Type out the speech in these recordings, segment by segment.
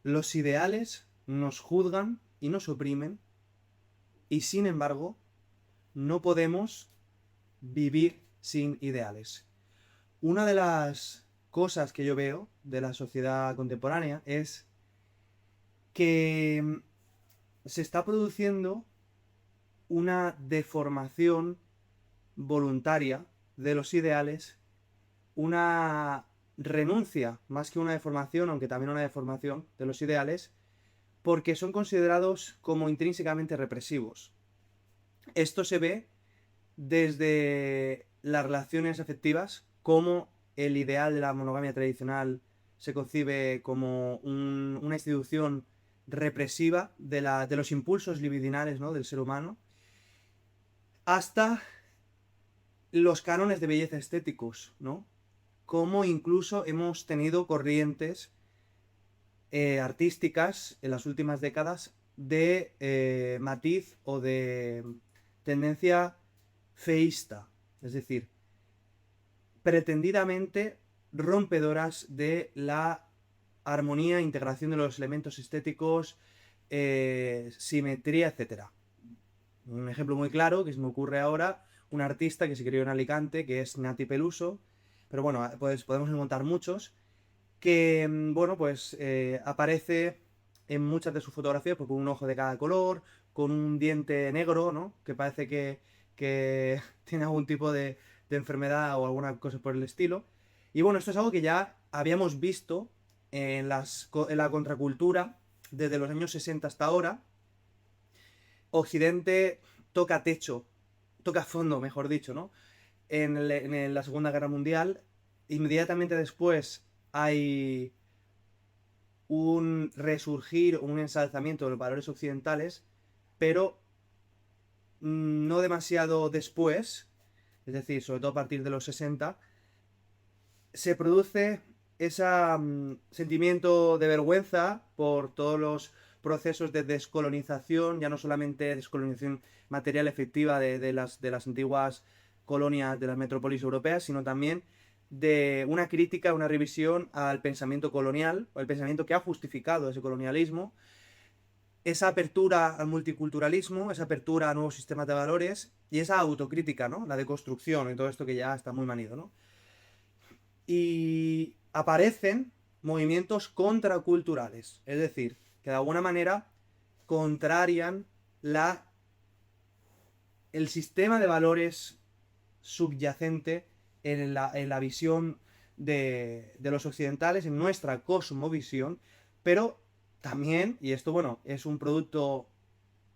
Los ideales nos juzgan y nos oprimen, y sin embargo, no podemos vivir sin ideales. Una de las cosas que yo veo de la sociedad contemporánea es que se está produciendo una deformación voluntaria de los ideales, una renuncia, más que una deformación, aunque también una deformación de los ideales, porque son considerados como intrínsecamente represivos. Esto se ve desde las relaciones afectivas, como el ideal de la monogamia tradicional se concibe como una institución represiva de los impulsos libidinales, ¿no?, del ser humano, hasta los cánones de belleza estéticos, ¿no? Como incluso hemos tenido corrientes artísticas en las últimas décadas de matiz o de tendencia feísta, es decir, pretendidamente rompedoras de la armonía, integración de los elementos estéticos, simetría, etc. Un ejemplo muy claro que se me ocurre ahora, un artista que se crió en Alicante, que es Nati Peluso, pero bueno, pues podemos encontrar muchos, que, bueno, pues aparece en muchas de sus fotografías pues, con un ojo de cada color, con un diente negro, ¿no? Que parece que tiene algún tipo de enfermedad o alguna cosa por el estilo. Y bueno, esto es algo que ya habíamos visto en la contracultura desde los años 60 hasta ahora. Occidente toca techo, toca fondo, mejor dicho, ¿no? En la Segunda Guerra Mundial, inmediatamente después hay un resurgir, un ensalzamiento de los valores occidentales, pero no demasiado después, es decir, sobre todo a partir de los 60, se produce ese sentimiento de vergüenza por todos los procesos de descolonización, ya no solamente descolonización material efectiva de las antiguas colonias de las metrópolis europeas, sino también de una crítica, una revisión al pensamiento colonial, o el pensamiento que ha justificado ese colonialismo, esa apertura al multiculturalismo, esa apertura a nuevos sistemas de valores y esa autocrítica, ¿no? La deconstrucción y todo esto que ya está muy manido, ¿no? Y aparecen movimientos contraculturales, es decir, que de alguna manera contrarian el sistema de valores subyacente en la visión de los occidentales, en nuestra cosmovisión, pero también, y esto bueno, es un producto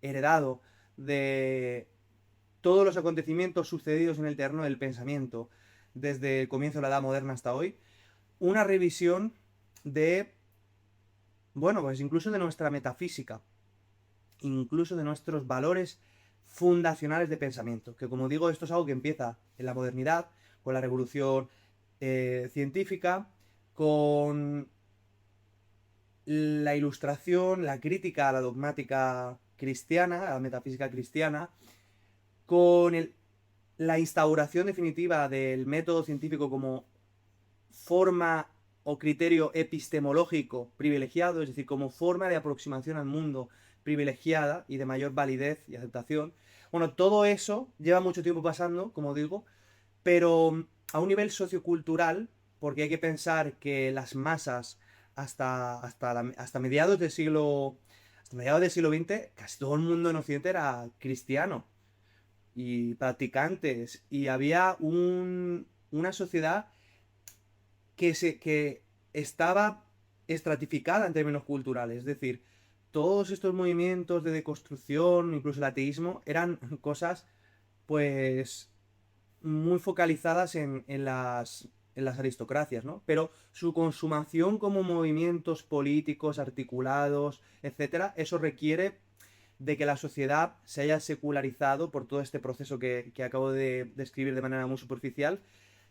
heredado de todos los acontecimientos sucedidos en el terreno del pensamiento desde el comienzo de la Edad Moderna hasta hoy, una revisión de, bueno, pues incluso de nuestra metafísica, incluso de nuestros valores fundacionales de pensamiento, que como digo, esto es algo que empieza en la modernidad, con la revolución científica, con la ilustración, la crítica a la dogmática cristiana, a la metafísica cristiana, con la instauración definitiva del método científico como forma o criterio epistemológico privilegiado, es decir, como forma de aproximación al mundo privilegiada y de mayor validez y aceptación. Bueno, todo eso lleva mucho tiempo pasando, como digo, pero a un nivel sociocultural, porque hay que pensar que las masas hasta mediados del siglo XX, casi todo el mundo en Occidente era cristiano y practicantes, y había una sociedad que estaba estratificada en términos culturales. Es decir, todos estos movimientos de deconstrucción, incluso el ateísmo, eran cosas, pues, muy focalizadas en las aristocracias, ¿no? Pero su consumación como movimientos políticos, articulados, etcétera, eso requiere de que la sociedad se haya secularizado por todo este proceso que acabo de describir de manera muy superficial,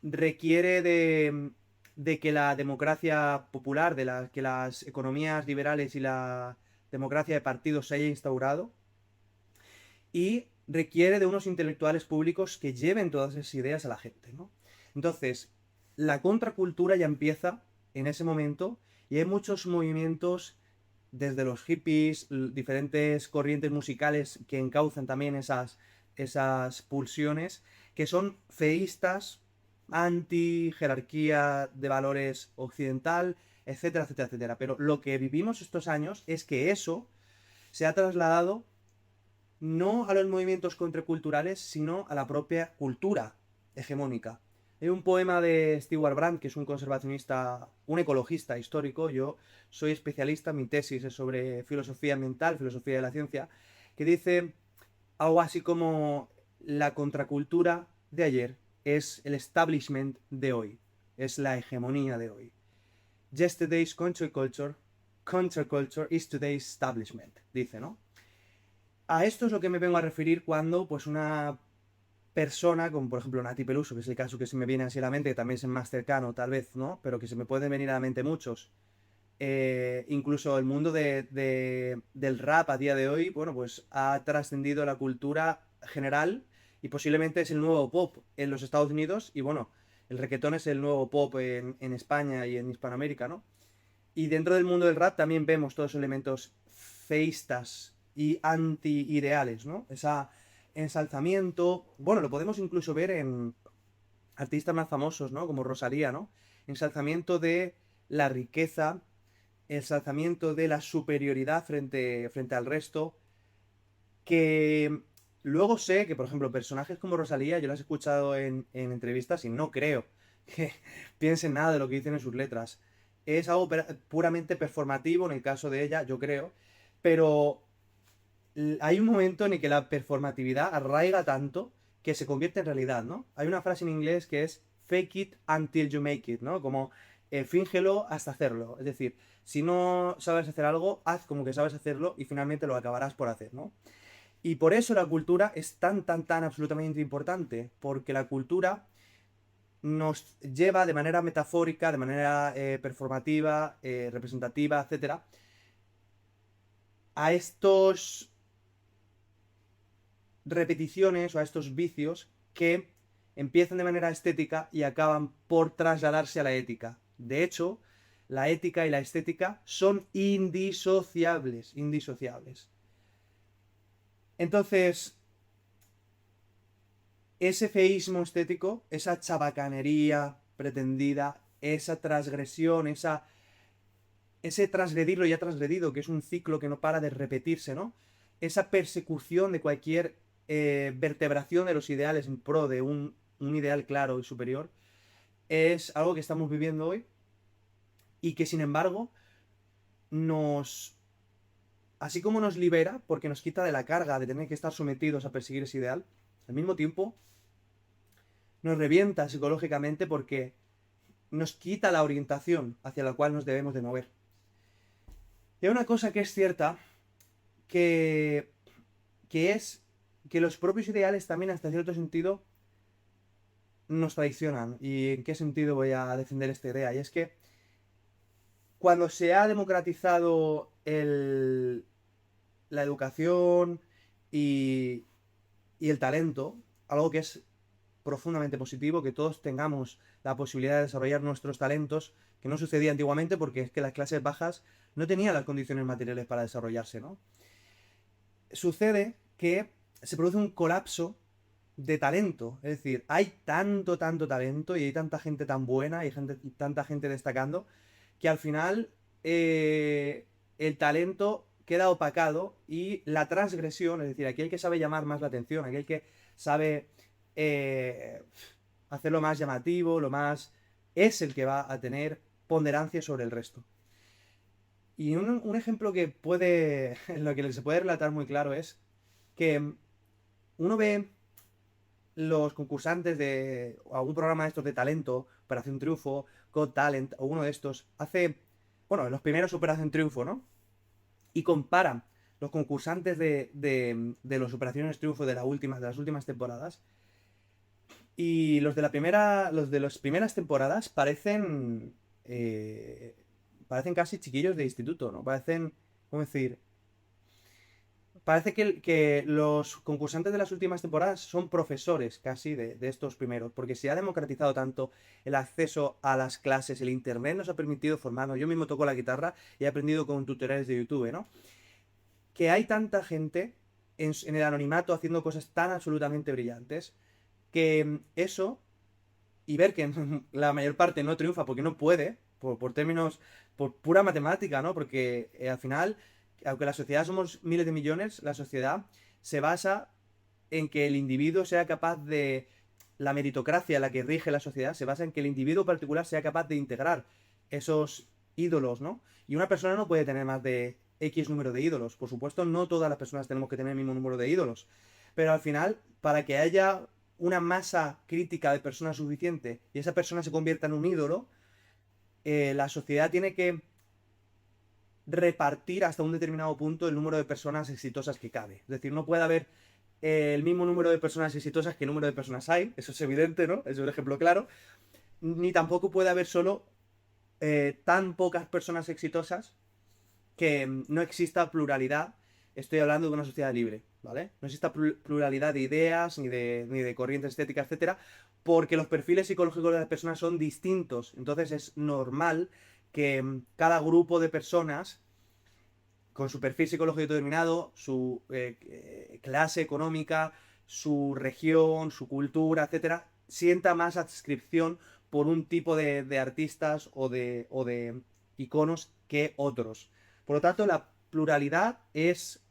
requiere de que la democracia popular, que las economías liberales y la democracia de partidos se haya instaurado, y requiere de unos intelectuales públicos que lleven todas esas ideas a la gente, ¿no? Entonces, la contracultura ya empieza en ese momento y hay muchos movimientos desde los hippies, diferentes corrientes musicales que encauzan también esas pulsiones, que son feístas, anti-jerarquía de valores occidental, etcétera, etcétera, etcétera. Pero lo que vivimos estos años es que eso se ha trasladado no a los movimientos contraculturales, sino a la propia cultura hegemónica. Hay un poema de Stewart Brand, que es un conservacionista, un ecologista histórico. Yo soy especialista, mi tesis es sobre filosofía ambiental, filosofía de la ciencia, que dice algo así como: la contracultura de ayer es el establishment de hoy, es la hegemonía de hoy. Yesterday's counterculture is today's establishment, dice, ¿no? A esto es lo que me vengo a referir cuando, pues, una persona, como por ejemplo Nati Peluso, que es el caso que se me viene así a la mente, que también es el más cercano, tal vez, ¿no? Pero que se me pueden venir a la mente muchos. Incluso el mundo del rap a día de hoy, bueno, pues ha trascendido la cultura general y posiblemente es el nuevo pop en los Estados Unidos y, bueno, el reggaetón es el nuevo pop en España y en Hispanoamérica, ¿no? Y dentro del mundo del rap también vemos todos esos elementos feístas y anti-ideales, ¿no? Ese ensalzamiento. Bueno, lo podemos incluso ver en artistas más famosos, ¿no? Como Rosalía, ¿no? Ensalzamiento de la riqueza, ensalzamiento de la superioridad frente al resto. Que luego sé que, por ejemplo, personajes como Rosalía, yo las he escuchado en entrevistas y no creo que piensen nada de lo que dicen en sus letras. Es algo puramente performativo en el caso de ella, yo creo, pero hay un momento en el que la performatividad arraiga tanto que se convierte en realidad, ¿no? Hay una frase en inglés que es fake it until you make it, ¿no? Como fíngelo hasta hacerlo. Es decir, si no sabes hacer algo, haz como que sabes hacerlo y finalmente lo acabarás por hacer, ¿no? Y por eso la cultura es tan, tan, tan absolutamente importante, porque la cultura nos lleva de manera metafórica, de manera performativa, representativa, etcétera, a estos repeticiones o a estos vicios que empiezan de manera estética y acaban por trasladarse a la ética. De hecho, la ética y la estética son indisociables, indisociables. Entonces, ese feísmo estético, esa chabacanería pretendida, esa transgresión, ese transgredir lo ya transgredido, que es un ciclo que no para de repetirse, ¿no? Esa persecución de cualquier vertebración de los ideales en pro de un ideal claro y superior, es algo que estamos viviendo hoy y que, sin embargo, nos... Así como nos libera, porque nos quita de la carga de tener que estar sometidos a perseguir ese ideal, al mismo tiempo nos revienta psicológicamente porque nos quita la orientación hacia la cual nos debemos de mover. Y hay una cosa que es cierta, que, que es que los propios ideales también, hasta cierto sentido, nos traicionan. ¿Y en qué sentido voy a defender esta idea? Y es que cuando se ha democratizado la educación y, y el talento, algo que es profundamente positivo, que todos tengamos la posibilidad de desarrollar nuestros talentos, que no sucedía antiguamente porque es que las clases bajas no tenían las condiciones materiales para desarrollarse, ¿no? Sucede que se produce un colapso de talento, es decir, hay tanto, tanto talento y hay tanta gente tan buena y tanta gente destacando que al final el talento queda opacado y la transgresión, es decir, aquel que sabe llamar más la atención, aquel que sabe eh, hacerlo más llamativo, lo más... es el que va a tener ponderancia sobre el resto. Y un ejemplo que puede, en lo que se puede relatar muy claro es que uno ve los concursantes de algún programa de estos de talento, Operación Triunfo, Got Talent, o uno de estos, hace, bueno, los primeros Operación Triunfo, ¿no? Y comparan los concursantes de los Operaciones Triunfo de las últimas temporadas. Y los de las primeras temporadas parecen casi chiquillos de instituto, ¿no? Parecen, ¿cómo decir? Parece que los concursantes de las últimas temporadas son profesores casi de estos primeros, porque se ha democratizado tanto el acceso a las clases, el internet nos ha permitido formarnos. Yo mismo toco la guitarra y he aprendido con tutoriales de YouTube, ¿no? Que hay tanta gente en el anonimato haciendo cosas tan absolutamente brillantes que eso y ver que la mayor parte no triunfa porque no puede, por términos, por pura matemática, ¿no? Porque al final, aunque la sociedad somos miles de millones, la sociedad se basa en que el individuo sea capaz de... La meritocracia, la que rige la sociedad, se basa en que el individuo particular sea capaz de integrar esos ídolos, ¿no? Y una persona no puede tener más de X número de ídolos. Por supuesto, no todas las personas tenemos que tener el mismo número de ídolos. Pero al final, para que haya una masa crítica de personas suficiente y esa persona se convierta en un ídolo, la sociedad tiene que repartir hasta un determinado punto el número de personas exitosas que cabe. Es decir, no puede haber el mismo número de personas exitosas que el número de personas hay, eso es evidente, ¿no? Es un ejemplo claro. Ni tampoco puede haber solo tan pocas personas exitosas que no exista pluralidad. Estoy hablando de una sociedad libre, ¿vale? No exista pluralidad de ideas, ni de corrientes estéticas, etcétera, porque los perfiles psicológicos de las personas son distintos. Entonces es normal que cada grupo de personas con su perfil psicológico determinado, su clase económica, su región, su cultura, etcétera, sienta más adscripción por un tipo de artistas o de iconos que otros. Por lo tanto, la pluralidad es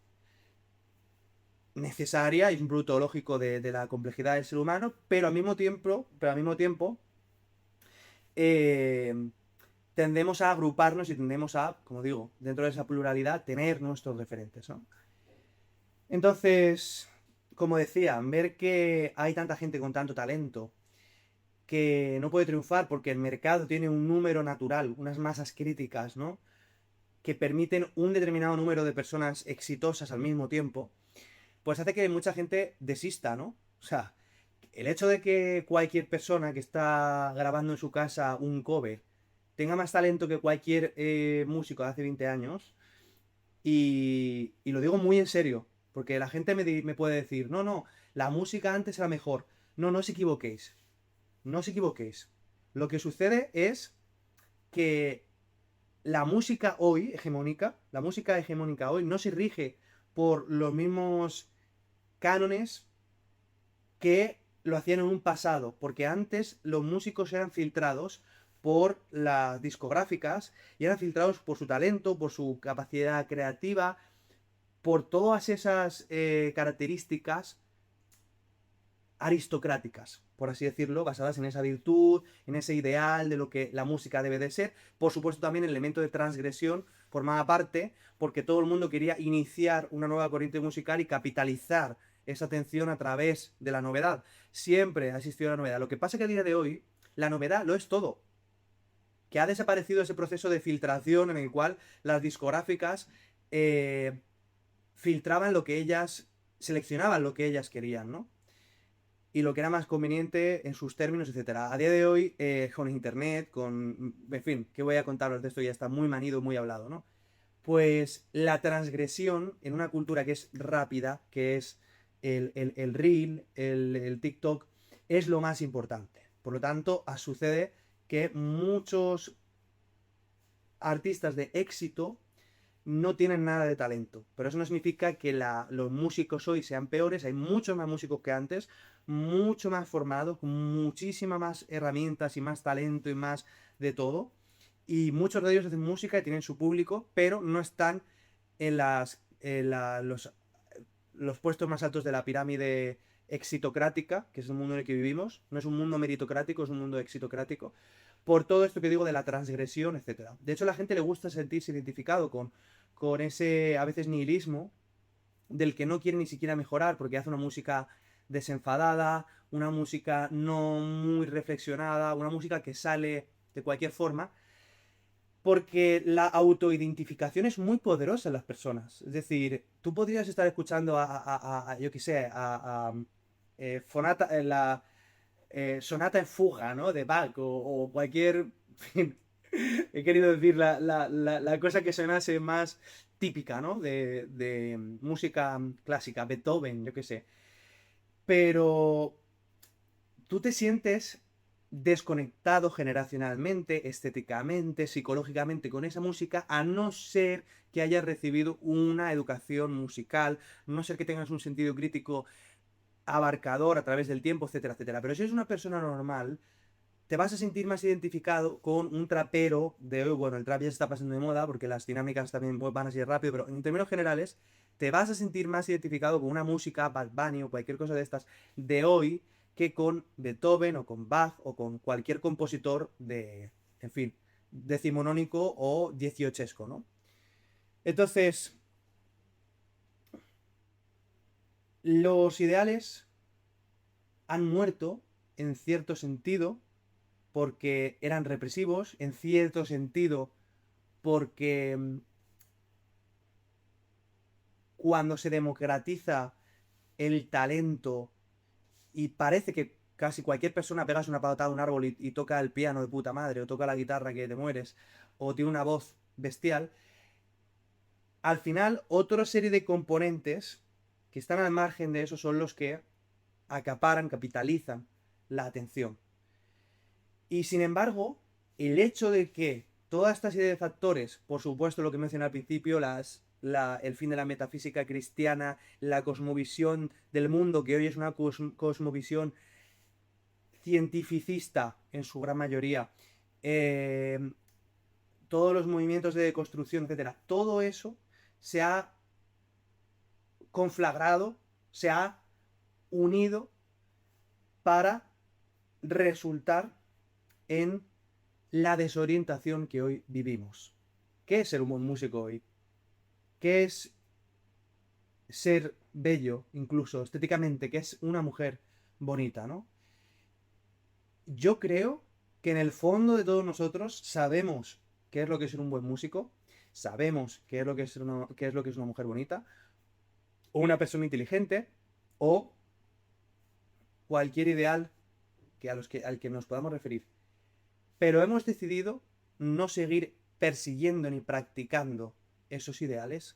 necesaria, es un bruto lógico de la complejidad del ser humano, pero al mismo tiempo eh, tendemos a agruparnos y tendemos a, como digo, dentro de esa pluralidad, tener nuestros referentes, ¿no? Entonces, como decía, ver que hay tanta gente con tanto talento que no puede triunfar porque el mercado tiene un número natural, unas masas críticas, ¿no? Que permiten un determinado número de personas exitosas al mismo tiempo, pues hace que mucha gente desista, ¿no? O sea, el hecho de que cualquier persona que está grabando en su casa un cover tenga más talento que cualquier músico de hace 20 años, y lo digo muy en serio, porque la gente me puede decir, no, no, la música antes era mejor. No, no os equivoquéis. No os equivoquéis. Lo que sucede es que la música hegemónica hoy no se rige por los mismos cánones que lo hacían en un pasado, porque antes los músicos eran filtrados por las discográficas y eran filtrados por su talento, por su capacidad creativa, por todas esas características aristocráticas, por así decirlo, basadas en esa virtud, en ese ideal de lo que la música debe de ser. Por supuesto también el elemento de transgresión formaba parte porque todo el mundo quería iniciar una nueva corriente musical y capitalizar esa atención a través de la novedad. Siempre ha existido la novedad. Lo que pasa es que a día de hoy la novedad lo es todo. Que ha desaparecido ese proceso de filtración en el cual las discográficas filtraban lo que ellas, seleccionaban lo que ellas querían, ¿no? Y lo que era más conveniente en sus términos, etcétera. A día de hoy, con internet, en fin, ¿qué voy a contaros de esto? Ya está muy manido, muy hablado, ¿no? Pues la transgresión en una cultura que es rápida, que es el reel, el TikTok, es lo más importante. Por lo tanto, sucede que muchos artistas de éxito no tienen nada de talento. Pero eso no significa que los músicos hoy sean peores. Hay muchos más músicos que antes, mucho más formados, con muchísimas más herramientas y más talento y más de todo. Y muchos de ellos hacen música y tienen su público, pero no están en los puestos más altos de la pirámide exitocrática, que es el mundo en el que vivimos. No es un mundo meritocrático, es un mundo exitocrático. Por todo esto que digo de la transgresión, etcétera. De hecho, a la gente le gusta sentirse identificado con ese, a veces, nihilismo del que no quiere ni siquiera mejorar porque hace una música desenfadada, una música no muy reflexionada, una música que sale de cualquier forma, porque la autoidentificación es muy poderosa en las personas. Es decir, tú podrías estar escuchando yo qué sé, sonata en fuga, ¿no? De Bach o cualquier... En fin, he querido decir la cosa que sonase más típica, ¿no? De música clásica, Beethoven, yo qué sé. Pero tú te sientes desconectado generacionalmente, estéticamente, psicológicamente con esa música, a no ser que hayas recibido una educación musical, a no ser que tengas un sentido crítico abarcador a través del tiempo, etcétera, etcétera. Pero si eres una persona normal, te vas a sentir más identificado con un trapero de hoy. Bueno, el trap ya se está pasando de moda porque las dinámicas también van así rápido, pero en términos generales, te vas a sentir más identificado con una música, Bad Bunny o cualquier cosa de estas de hoy que con Beethoven o con Bach o con cualquier compositor de, en fin, decimonónico o dieciochesco, ¿no? Entonces, los ideales han muerto en cierto sentido porque eran represivos, en cierto sentido porque cuando se democratiza el talento y parece que casi cualquier persona pegas una patada a un árbol y toca el piano de puta madre, o toca la guitarra que te mueres, o tiene una voz bestial, al final otra serie de componentes que están al margen de eso son los que acaparan, capitalizan la atención. Y sin embargo, el hecho de que toda esta serie de factores, por supuesto lo que mencioné al principio, el fin de la metafísica cristiana, la cosmovisión del mundo, que hoy es una cosmovisión cientificista en su gran mayoría, eh, todos los movimientos de deconstrucción, etcétera, todo eso se ha conflagrado, se ha unido para resultar en la desorientación que hoy vivimos. ¿Qué es ser un buen músico hoy? ¿Qué es ser bello, incluso estéticamente? ¿Qué es una mujer bonita, ¿no? Yo creo que en el fondo de todos nosotros sabemos qué es lo que es ser un buen músico, sabemos qué es lo que es qué es lo que es una mujer bonita, o una persona inteligente, o cualquier ideal al que nos podamos referir. Pero hemos decidido no seguir persiguiendo ni practicando esos ideales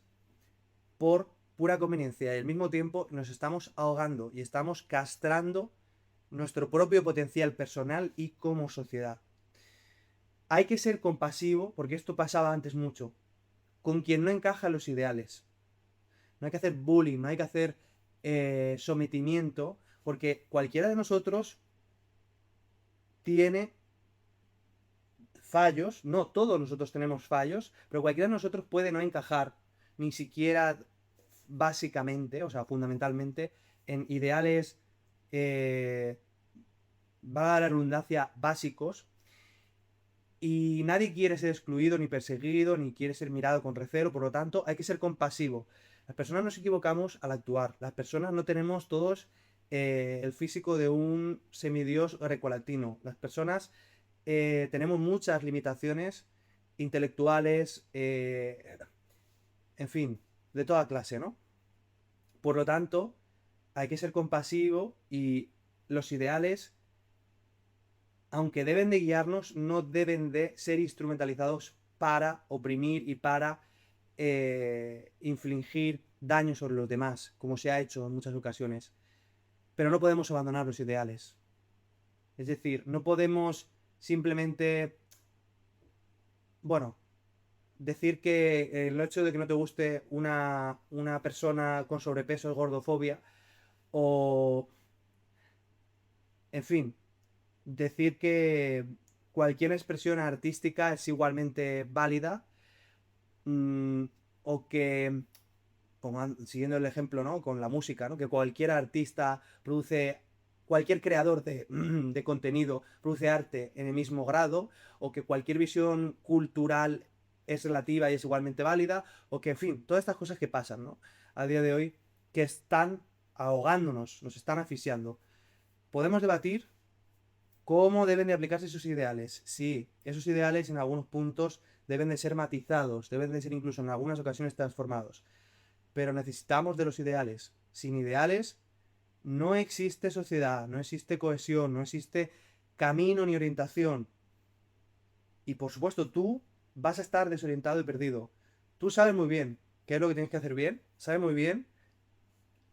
por pura conveniencia y al mismo tiempo nos estamos ahogando y estamos castrando nuestro propio potencial personal y como sociedad. Hay que ser compasivo, porque esto pasaba antes mucho, con quien no encaja los ideales. No hay que hacer bullying, no hay que hacer sometimiento, porque cualquiera de nosotros tiene fallos, no todos nosotros tenemos fallos, pero cualquiera de nosotros puede no encajar ni siquiera básicamente, o sea, fundamentalmente, en ideales, va a la redundancia, básicos, y nadie quiere ser excluido, ni perseguido, ni quiere ser mirado con recelo, por lo tanto, hay que ser compasivo. Las personas nos equivocamos al actuar, las personas no tenemos todos el físico de un semidios grecolatino, las personas tenemos muchas limitaciones intelectuales, en fin, de toda clase, ¿no? Por lo tanto, hay que ser compasivo y los ideales, aunque deben de guiarnos, no deben de ser instrumentalizados para oprimir y para infligir daño sobre los demás, como se ha hecho en muchas ocasiones. Pero no podemos abandonar los ideales. Es decir, no podemos simplemente, bueno, decir que el hecho de que no te guste una persona con sobrepeso es gordofobia, o, en fin, decir que cualquier expresión artística es igualmente válida, mm, o que, siguiendo el ejemplo, ¿no? Con la música, ¿no? Que cualquier artista produce, cualquier creador de, de contenido produce arte en el mismo grado, o que cualquier visión cultural es relativa y es igualmente válida, o que, en fin, todas estas cosas que pasan, ¿no? A día de hoy, que están ahogándonos, nos están asfixiando. Podemos debatir cómo deben de aplicarse esos ideales. Sí, esos ideales en algunos puntos deben de ser matizados, deben de ser incluso en algunas ocasiones transformados. Pero necesitamos de los ideales. Sin ideales no existe sociedad, no existe cohesión, no existe camino ni orientación. Y por supuesto tú vas a estar desorientado y perdido. Tú sabes muy bien qué es lo que tienes que hacer bien, sabe muy bien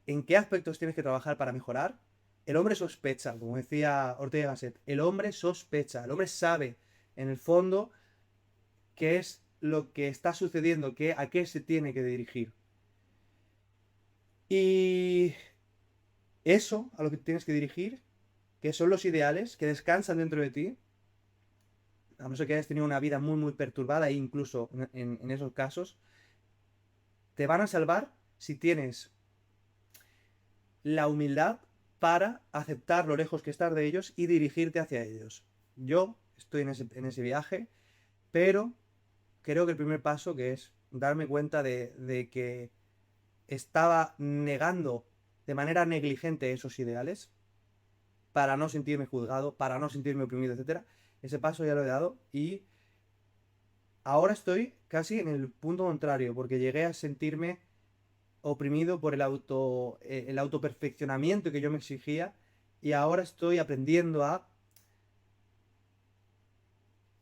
en qué aspectos tienes que trabajar para mejorar. El hombre sospecha, como decía Ortega y Gasset, el hombre sospecha, el hombre sabe en el fondo qué es lo que está sucediendo, a qué se tiene que dirigir. Y eso a lo que tienes que dirigir, que son los ideales, que descansan dentro de ti, a no ser que hayas tenido una vida muy, muy perturbada, e incluso en esos casos, te van a salvar si tienes la humildad para aceptar lo lejos que estás de ellos y dirigirte hacia ellos. Yo estoy en ese viaje, pero creo que el primer paso, que es darme cuenta de que estaba negando de manera negligente esos ideales, para no sentirme juzgado, para no sentirme oprimido, etcétera. Ese paso ya lo he dado y ahora estoy casi en el punto contrario, porque llegué a sentirme oprimido por el autoperfeccionamiento que yo me exigía y ahora estoy aprendiendo a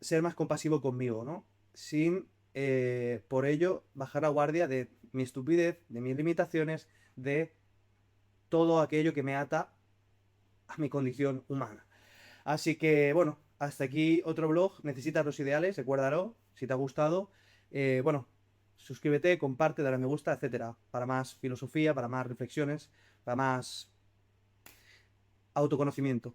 ser más compasivo conmigo, ¿no? Sin, por ello, bajar la guardia de mi estupidez, de mis limitaciones, de todo aquello que me ata a mi condición humana. Así que, bueno, hasta aquí otro blog. Necesitas los ideales, recuérdalo, si te ha gustado. Bueno, suscríbete, comparte, dale a me gusta, etcétera. Para más filosofía, para más reflexiones, para más autoconocimiento.